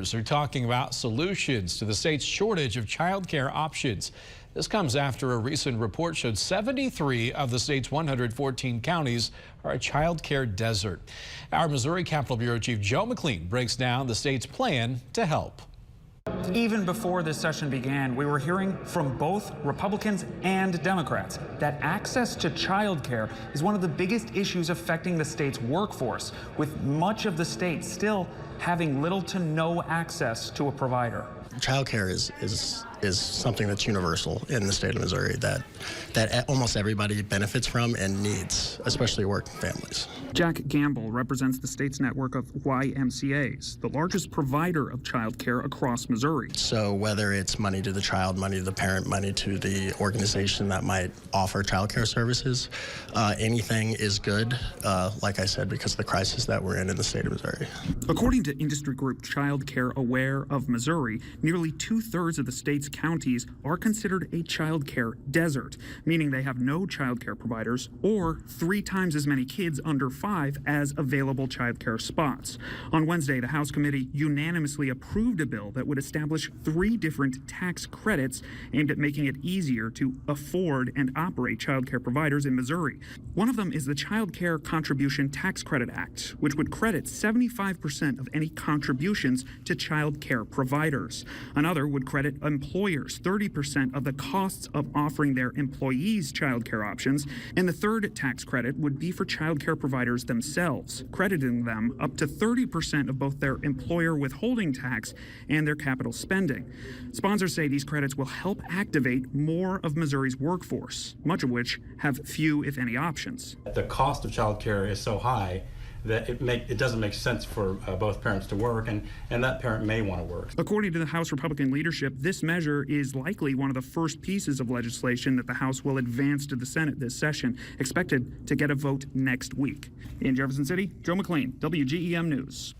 Lawmakers are talking about solutions to the state's shortage of childcare options. This comes after a recent report showed 73 of the state's 114 counties are a childcare desert. Our Missouri Capitol Bureau Chief Joe McLean breaks down the state's plan to help. Even before this session began, we were hearing from both Republicans and Democrats that access to childcare is one of the biggest issues affecting the state's workforce, with much of the state still having little to no access to a provider. Childcare is something that's universal in the state of Missouri that almost everybody benefits from and needs, especially working families. Jack Gamble represents the state's network of YMCAs, the largest provider of childcare across Missouri. So whether it's money to the child, money to the parent, money to the organization that might offer childcare services, anything is good, like I said, because of the crisis that we're in the state of Missouri. According to industry group Childcare Aware of Missouri, nearly 2/3 of the state's counties are considered a childcare desert, meaning they have no childcare providers or 3 times as many kids under 5 as available childcare spots. On Wednesday, the House committee unanimously approved a bill that would establish 3 different tax credits aimed at making it easier to afford and operate childcare providers in Missouri. One of them is the Child Care Contribution Tax Credit Act, which would credit 75% of any contributions to child care providers. Another would credit employers 30% of the costs of offering their employees child care options. And the third tax credit would be for child care providers themselves, crediting them up to 30% of both their employer withholding tax and their capital spending. Sponsors say these credits will help activate more of Missouri's workforce, much of which have few, if any, options. The cost of child care is so high that it doesn't make sense for both parents to work, and that parent may want to work. According to the House Republican leadership, this measure is likely one of the first pieces of legislation that the House will advance to the Senate this session, expected to get a vote next week. In Jefferson City, Joe McLean, WGEM News.